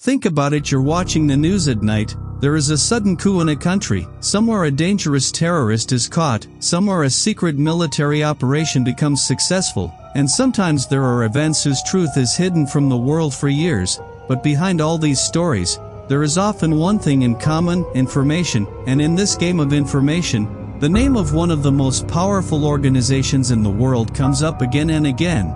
Think about it, you're watching the news at night, there is a sudden coup in a country, somewhere a dangerous terrorist is caught, somewhere a secret military operation becomes successful, and sometimes there are events whose truth is hidden from the world for years, but behind all these stories, there is often one thing in common: information, and in this game of information, the name of one of the most powerful organizations in the world comes up again and again.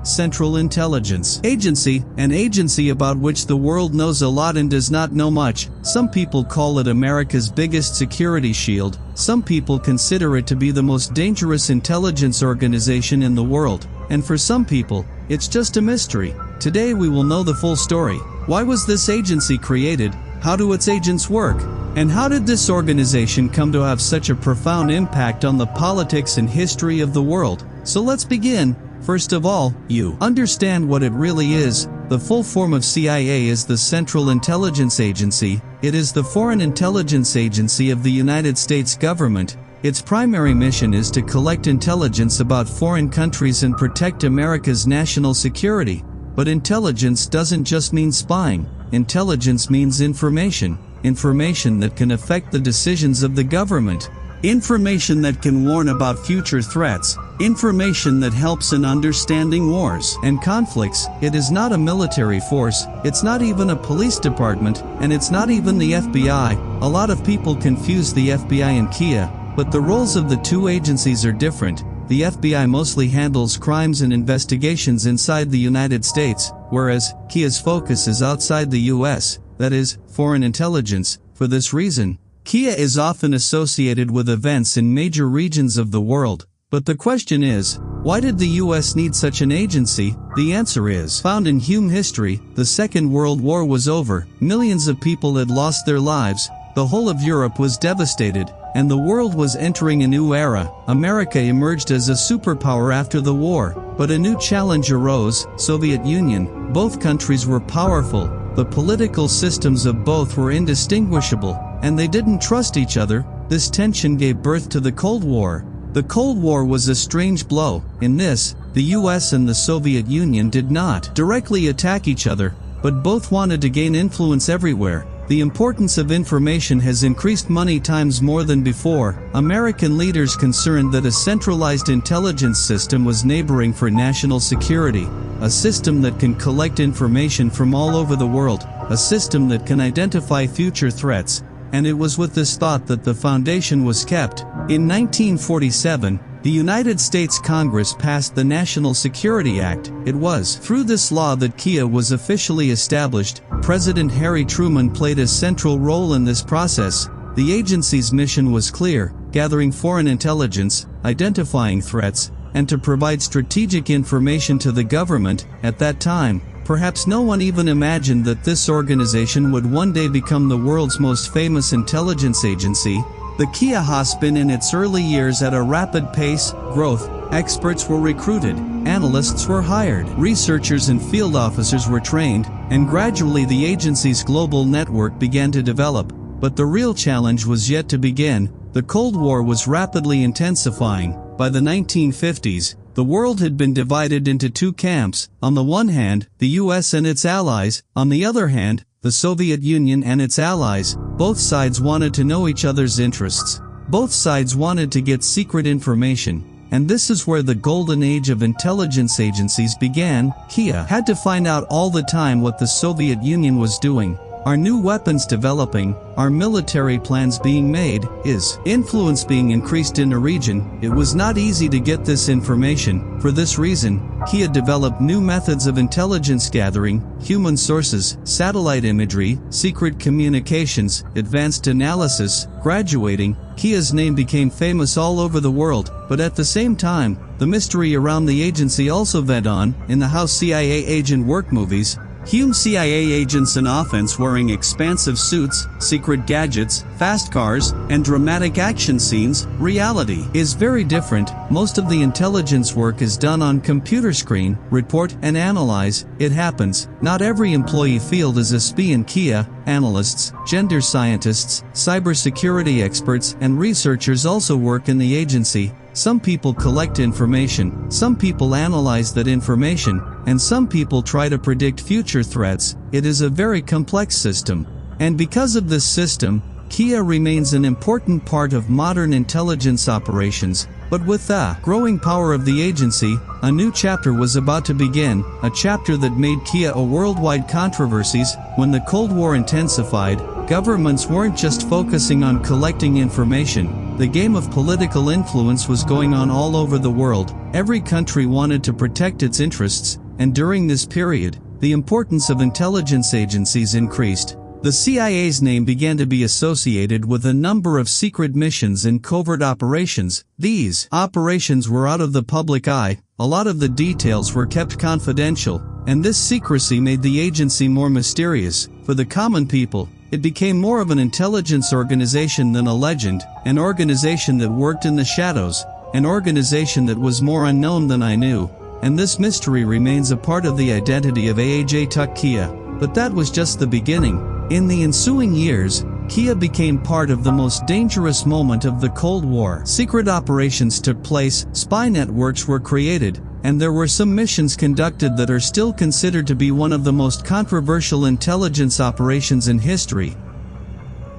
Central Intelligence Agency, an agency about which the world knows a lot and does not know much. Some people call it America's biggest security shield. Some people consider it to be the most dangerous intelligence organization in the world. And for some people, it's just a mystery. Today we will know the full story. Why was this agency created? How do its agents work? And how did this organization come to have such a profound impact on the politics and history of the world? So let's begin. First of all, you understand what it really is. The full form of CIA is the Central Intelligence Agency. It is the foreign intelligence agency of the United States government. Its primary mission is to collect intelligence about foreign countries and protect America's national security. But intelligence doesn't just mean spying. Intelligence means information. Information that can affect the decisions of the government. Information that can warn about future threats. Information that helps in understanding wars and conflicts. It is not a military force, it's not even a police department, and it's not even the FBI. A lot of people confuse the FBI and CIA, but the roles of the two agencies are different. The FBI mostly handles crimes and investigations inside the United States, whereas CIA's focus is outside the US, that is, foreign intelligence. For this reason, CIA is often associated with events in major regions of the world. But the question is, why did the US need such an agency? The answer is found in human history. The Second World War was over, millions of people had lost their lives, the whole of Europe was devastated, and the world was entering a new era. America emerged as a superpower after the war, but a new challenge arose: Soviet Union. Both countries were powerful, the political systems of both were indistinguishable, and they didn't trust each other. This tension gave birth to the Cold War. The Cold War was a strange blow. In this, the US and the Soviet Union did not directly attack each other, but both wanted to gain influence everywhere. The importance of information has increased many times more than before. American leaders concerned that a centralized intelligence system was neighboring for national security, a system that can collect information from all over the world, a system that can identify future threats, and it was with this thought that the foundation was kept. In 1947, the United States Congress passed the National Security Act. It was through this law that CIA was officially established. President Harry Truman played a central role in this process. The agency's mission was clear: gathering foreign intelligence, identifying threats, and to provide strategic information to the government. At that time, perhaps no one even imagined that this organization would one day become the world's most famous intelligence agency. The CIA has been in its early years at a rapid pace, growth. Experts were recruited, analysts were hired, researchers and field officers were trained, and gradually the agency's global network began to develop. But the real challenge was yet to begin. The Cold War was rapidly intensifying. By the 1950s, the world had been divided into two camps. On the one hand, the US and its allies. On the other hand, the Soviet Union and its allies. Both sides wanted to know each other's interests. Both sides wanted to get secret information. And this is where the golden age of intelligence agencies began. CIA had to find out all the time what the Soviet Union was doing. Are new weapons developing? Are military plans being made? Is influence being increased in a region? It was not easy to get this information. For this reason, CIA developed new methods of intelligence gathering: human sources, satellite imagery, secret communications, advanced analysis. Graduating, CIA's name became famous all over the world, but at the same time, the mystery around the agency also went on. In the How CIA Agent Work movies, human CIA agents in offense wearing expansive suits, secret gadgets, fast cars, and dramatic action scenes. Reality is very different. Most of the intelligence work is done on computer screen. Report and analyze. It happens. Not every employee field is a spion. CIA analysts, gender scientists, cybersecurity experts, and researchers also work in the agency. Some people collect information, some people analyze that information, and some people try to predict future threats. It is a very complex system. And because of this system, Kia remains an important part of modern intelligence operations. But with the growing power of the agency, a new chapter was about to begin, a chapter that made Kia a worldwide controversy. When the Cold War intensified, governments weren't just focusing on collecting information. The game of political influence was going on all over the world. Every country wanted to protect its interests, and during this period, the importance of intelligence agencies increased. The CIA's name began to be associated with a number of secret missions and covert operations. These operations were out of the public eye, a lot of the details were kept confidential, and this secrecy made the agency more mysterious. For the common people, it became more of an intelligence organization than a legend, an organization that worked in the shadows, an organization that was more unknown than I knew. And this mystery remains a part of the identity of AAJ Kia. But that was just the beginning. In the ensuing years, Kia became part of the most dangerous moment of the Cold War. Secret operations took place, spy networks were created, and there were some missions conducted that are still considered to be one of the most controversial intelligence operations in history.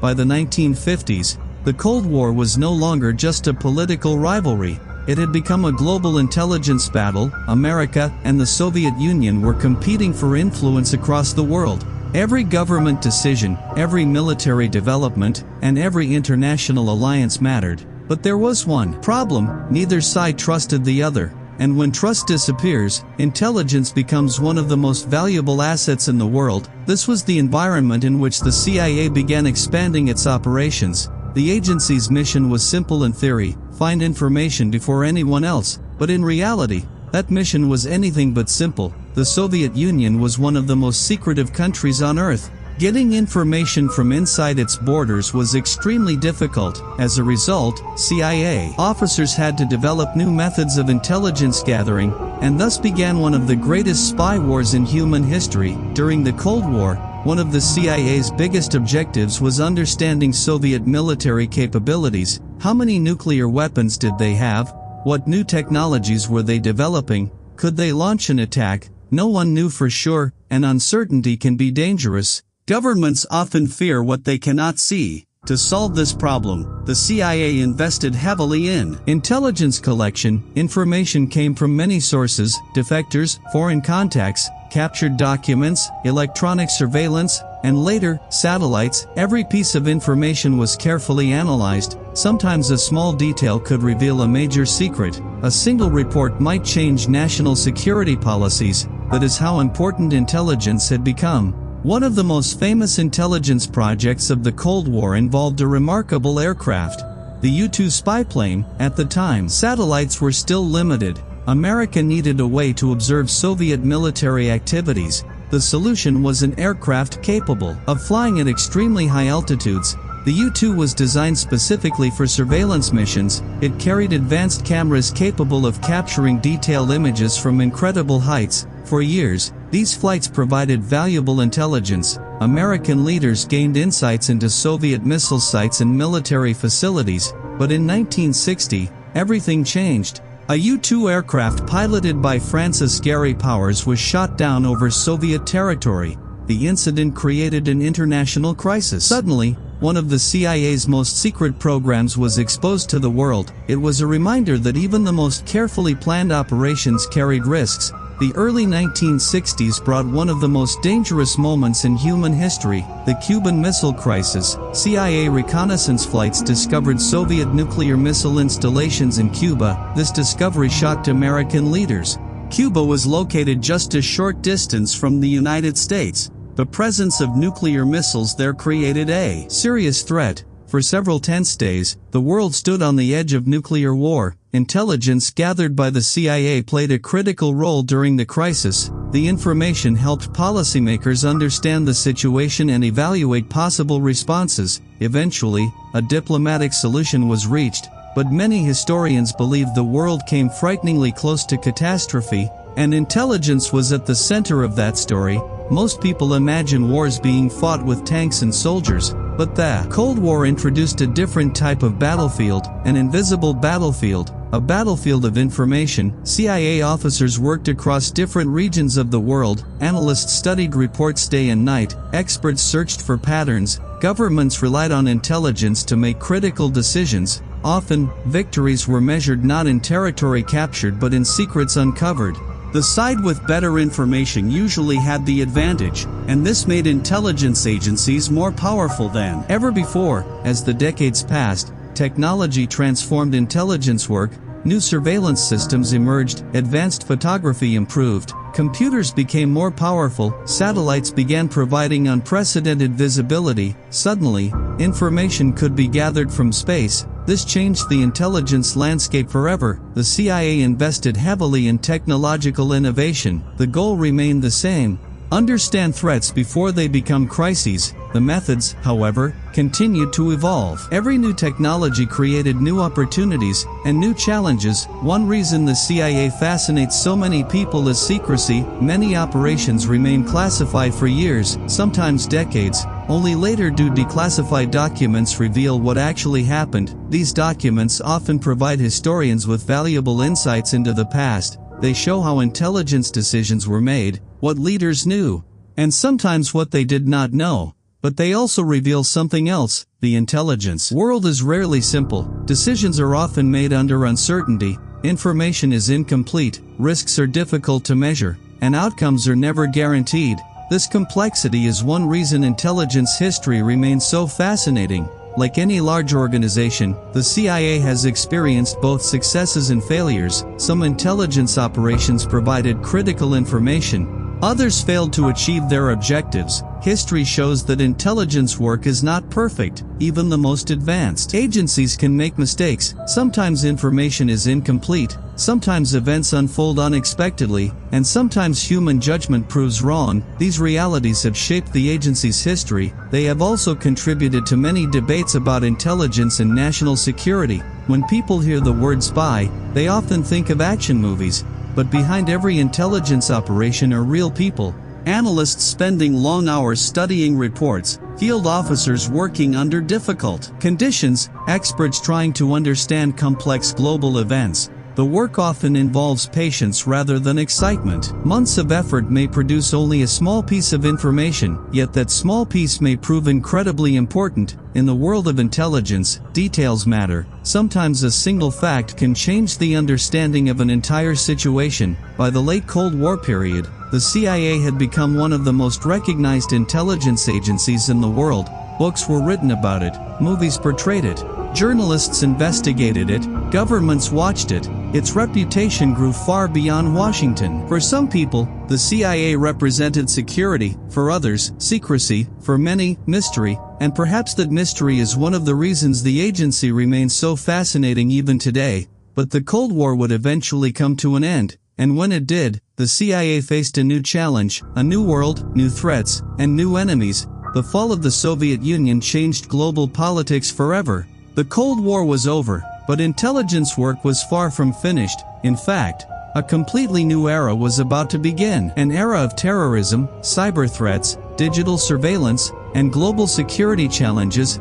By the 1950s, the Cold War was no longer just a political rivalry. It had become a global intelligence battle. America and the Soviet Union were competing for influence across the world. Every government decision, every military development, and every international alliance mattered. But there was one problem: neither side trusted the other. And when trust disappears, intelligence becomes one of the most valuable assets in the world. This was the environment in which the CIA began expanding its operations. The agency's mission was simple in theory: find information before anyone else. But in reality, that mission was anything but simple. The Soviet Union was one of the most secretive countries on Earth. Getting information from inside its borders was extremely difficult. As a result, CIA officers had to develop new methods of intelligence gathering, and thus began one of the greatest spy wars in human history. During the Cold War, one of the CIA's biggest objectives was understanding Soviet military capabilities. How many nuclear weapons did they have? What new technologies were they developing? Could they launch an attack? No one knew for sure, and uncertainty can be dangerous. Governments often fear what they cannot see. To solve this problem, the CIA invested heavily in intelligence collection. Information came from many sources: defectors, foreign contacts, captured documents, electronic surveillance, and later, satellites. Every piece of information was carefully analyzed. Sometimes a small detail could reveal a major secret. A single report might change national security policies. That is how important intelligence had become. One of the most famous intelligence projects of the Cold War involved a remarkable aircraft, the U-2 spy plane. At the time, satellites were still limited. America needed a way to observe Soviet military activities. The solution was an aircraft capable of flying at extremely high altitudes. The U-2 was designed specifically for surveillance missions. It carried advanced cameras capable of capturing detailed images from incredible heights. For years, these flights provided valuable intelligence. American leaders gained insights into Soviet missile sites and military facilities. But in 1960, everything changed. A U-2 aircraft piloted by France's Gary Powers was shot down over Soviet territory. The incident created an international crisis. Suddenly, one of the CIA's most secret programs was exposed to the world. It was a reminder that even the most carefully planned operations carried risks. The early 1960s brought one of the most dangerous moments in human history, the Cuban Missile Crisis. CIA reconnaissance flights discovered Soviet nuclear missile installations in Cuba. This discovery shocked American leaders. Cuba was located just a short distance from the United States. The presence of nuclear missiles there created a serious threat. For several tense days, the world stood on the edge of nuclear war. Intelligence gathered by the CIA played a critical role during the crisis. The information helped policymakers understand the situation and evaluate possible responses. Eventually, a diplomatic solution was reached, but many historians believe the world came frighteningly close to catastrophe, and intelligence was at the center of that story. Most people imagine wars being fought with tanks and soldiers, but the Cold War introduced a different type of battlefield, an invisible battlefield, a battlefield of information. CIA officers worked across different regions of the world, analysts studied reports day and night, experts searched for patterns, governments relied on intelligence to make critical decisions. Often, victories were measured not in territory captured but in secrets uncovered. The side with better information usually had the advantage, and this made intelligence agencies more powerful than ever before. As the decades passed, technology transformed intelligence work, new surveillance systems emerged, advanced photography improved, computers became more powerful, satellites began providing unprecedented visibility. Suddenly, information could be gathered from space. This changed the intelligence landscape forever. The CIA invested heavily in technological innovation. The goal remained the same: understand threats before they become crises. The methods, however, continued to evolve. Every new technology created new opportunities and new challenges. One reason the CIA fascinates so many people is secrecy. Many operations remain classified for years, sometimes decades. Only later do declassified documents reveal what actually happened. These documents often provide historians with valuable insights into the past. They show how intelligence decisions were made, what leaders knew, and sometimes what they did not know. But they also reveal something else: the intelligence world is rarely simple. Decisions are often made under uncertainty, information is incomplete, risks are difficult to measure, and outcomes are never guaranteed. This complexity is one reason intelligence history remains so fascinating. Like any large organization, the CIA has experienced both successes and failures. Some intelligence operations provided critical information. Others failed to achieve their objectives. History shows that intelligence work is not perfect. Even the most advanced agencies can make mistakes. Sometimes information is incomplete, sometimes events unfold unexpectedly, and sometimes human judgment proves wrong. These realities have shaped the agency's history. They have also contributed to many debates about intelligence and national security. When people hear the word spy, they often think of action movies. But behind every intelligence operation are real people. Analysts spending long hours studying reports, field officers working under difficult conditions, experts trying to understand complex global events. The work often involves patience rather than excitement. Months of effort may produce only a small piece of information, yet that small piece may prove incredibly important. In the world of intelligence, details matter. Sometimes a single fact can change the understanding of an entire situation. By the late Cold War period, the CIA had become one of the most recognized intelligence agencies in the world. Books were written about it, movies portrayed it, journalists investigated it, governments watched it. Its reputation grew far beyond Washington. For some people, the CIA represented security; for others, secrecy; for many, mystery. And perhaps that mystery is one of the reasons the agency remains so fascinating even today. But the Cold War would eventually come to an end, and when it did, the CIA faced a new challenge, a new world, new threats, and new enemies. The fall of the Soviet Union changed global politics forever. The Cold War was over, but intelligence work was far from finished. In fact, a completely new era was about to begin. An era of terrorism, cyber threats, digital surveillance, and global security challenges.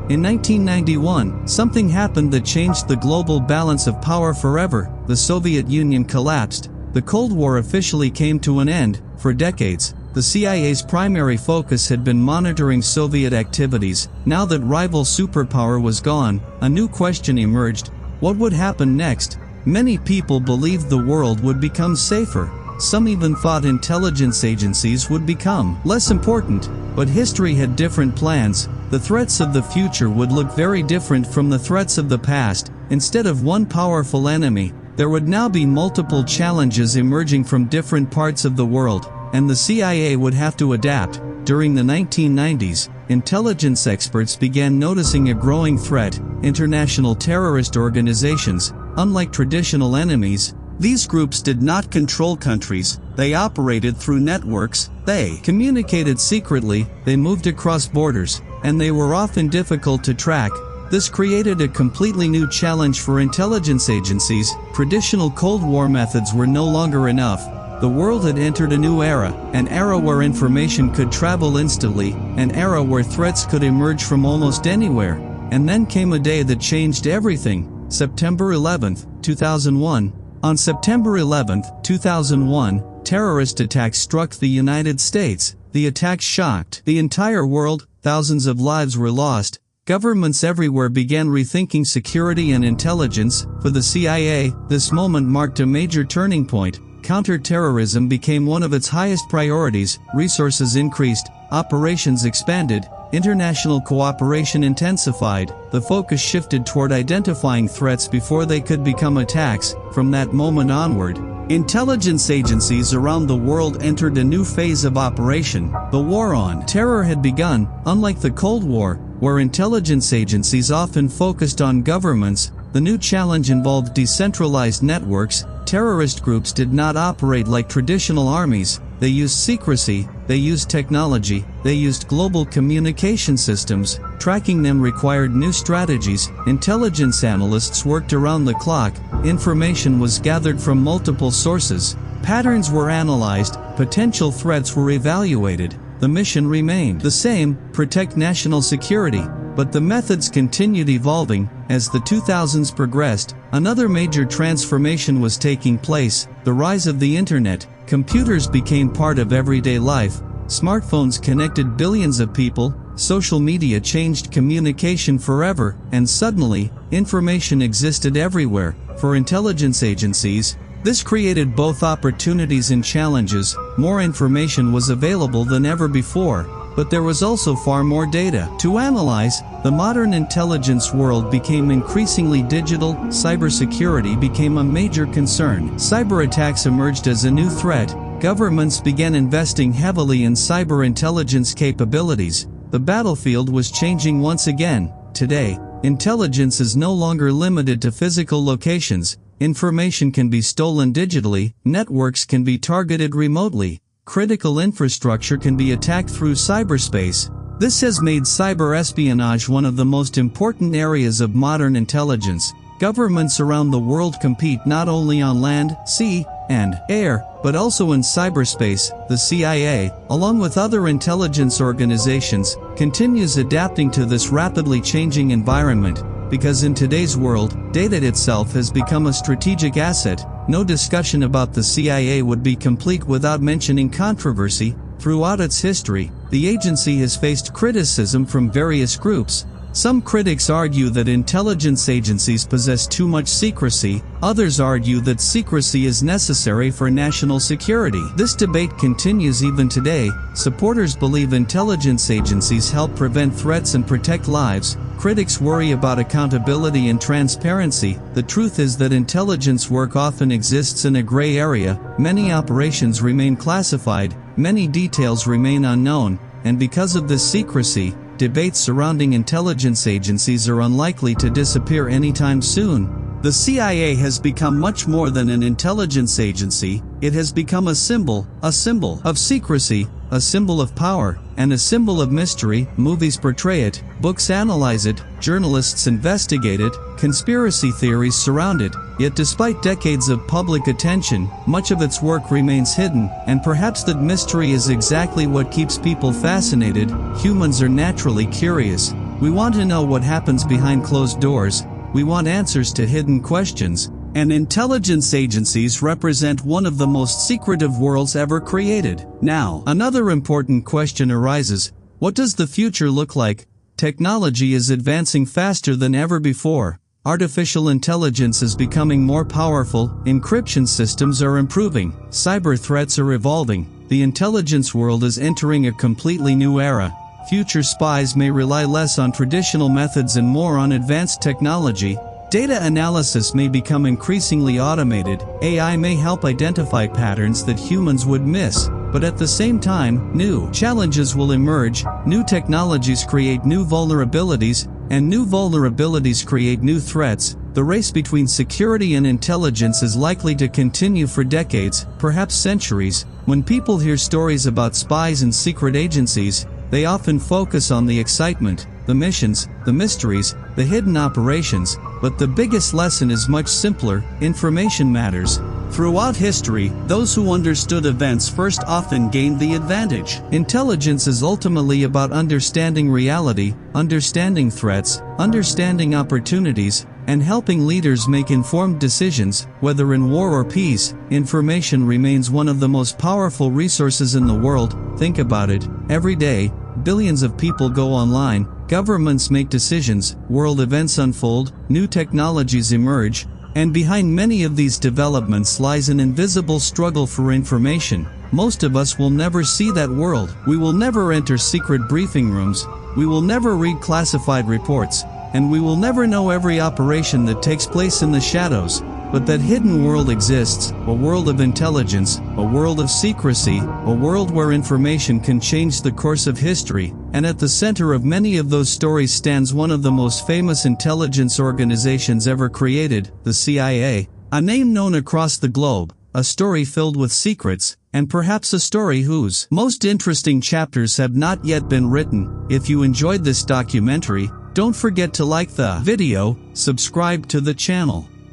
In 1991, something happened that changed the global balance of power forever. The Soviet Union collapsed. The Cold War officially came to an end. For decades, the CIA's primary focus had been monitoring Soviet activities. Now that rival superpower was gone, a new question emerged: what would happen next? Many people believed the world would become safer. Some even thought intelligence agencies would become less important. But history had different plans. The threats of the future would look very different from the threats of the past. Instead of one powerful enemy, there would now be multiple challenges emerging from different parts of the world, and the CIA would have to adapt. During the 1990s, intelligence experts began noticing a growing threat: international terrorist organizations. Unlike traditional enemies, these groups did not control countries. They operated through networks. They communicated secretly, they moved across borders, and they were often difficult to track. This created a completely new challenge for intelligence agencies. Traditional Cold War methods were no longer enough. The world had entered a new era, an era where information could travel instantly, an era where threats could emerge from almost anywhere. And then came a day that changed everything. September 11, 2001. On September 11, 2001, terrorist attacks struck the United States. The attacks shocked the entire world, thousands of lives were lost. Governments everywhere began rethinking security and intelligence. For the CIA, this moment marked a major turning point. Counterterrorism became one of its highest priorities, resources increased, operations expanded, international cooperation intensified. The focus shifted toward identifying threats before they could become attacks. From that moment onward, intelligence agencies around the world entered a new phase of operation. The war on terror had begun. Unlike the Cold War, where intelligence agencies often focused on governments, the new challenge involved decentralized networks. Terrorist groups did not operate like traditional armies. They used secrecy, they used technology, they used global communication systems. Tracking them required new strategies. Intelligence analysts worked around the clock. Information was gathered from multiple sources. Patterns were analyzed, potential threats were evaluated. The mission remained the same: protect national security. But the methods continued evolving. As the 2000s progressed, another major transformation was taking place: the rise of the internet. Computers became part of everyday life. Smartphones connected billions of people. Social media changed communication forever, and suddenly, information existed everywhere. For intelligence agencies, this created both opportunities and challenges. More information was available than ever before, but there was also far more data to analyze. The modern intelligence world became increasingly digital. Cybersecurity became a major concern. Cyber attacks emerged as a new threat. Governments began investing heavily in cyber intelligence capabilities. The battlefield was changing once again. Today, intelligence is no longer limited to physical locations. Information can be stolen digitally, networks can be targeted remotely, critical infrastructure can be attacked through cyberspace. This has made cyber espionage one of the most important areas of modern intelligence. Governments around the world compete not only on land, sea, and air, but also in cyberspace. The CIA, along with other intelligence organizations, continues adapting to this rapidly changing environment. Because in today's world, data itself has become a strategic asset. No discussion about the CIA would be complete without mentioning controversy. Throughout its history, the agency has faced criticism from various groups. Some critics argue that intelligence agencies possess too much secrecy. Others argue that secrecy is necessary for national security. This debate continues even today. Supporters believe intelligence agencies help prevent threats and protect lives. Critics worry about accountability and transparency. The truth is that intelligence work often exists in a gray area. Many operations remain classified, many details remain unknown, and because of this secrecy, debates surrounding intelligence agencies are unlikely to disappear anytime soon. The CIA has become much more than an intelligence agency. It has become a symbol of secrecy, a symbol of power, and a symbol of mystery. Movies portray it, books analyze it, journalists investigate it, conspiracy theories surround it. Yet despite decades of public attention, much of its work remains hidden, and perhaps that mystery is exactly what keeps people fascinated. Humans are naturally curious. We want to know what happens behind closed doors. We want answers to hidden questions. And intelligence agencies represent one of the most secretive worlds ever created. Now, another important question arises. What does the future look like? Technology is advancing faster than ever before. Artificial intelligence is becoming more powerful, encryption systems are improving, cyber threats are evolving. The intelligence world is entering a completely new era. Future spies may rely less on traditional methods and more on advanced technology. Data analysis may become increasingly automated. AI may help identify patterns that humans would miss. But at the same time, new challenges will emerge. New technologies create new vulnerabilities, and new vulnerabilities create new threats. The race between security and intelligence is likely to continue for decades, perhaps centuries. When people hear stories about spies and secret agencies, they often focus on the excitement, the missions, the mysteries, the hidden operations, but the biggest lesson is much simpler: information matters. Throughout history, those who understood events first often gained the advantage. Intelligence is ultimately about understanding reality, understanding threats, understanding opportunities, and helping leaders make informed decisions, whether in war or peace. Information remains one of the most powerful resources in the world. Think about it. Every day, billions of people go online, governments make decisions, world events unfold, new technologies emerge, and behind many of these developments lies an invisible struggle for information. Most of us will never see that world. We will never enter secret briefing rooms, we will never read classified reports, and we will never know every operation that takes place in the shadows. But that hidden world exists, a world of intelligence, a world of secrecy, a world where information can change the course of history, and at the center of many of those stories stands one of the most famous intelligence organizations ever created, the CIA, a name known across the globe, a story filled with secrets, and perhaps a story whose most interesting chapters have not yet been written. If you enjoyed this documentary, don't forget to like the video, subscribe to the channel.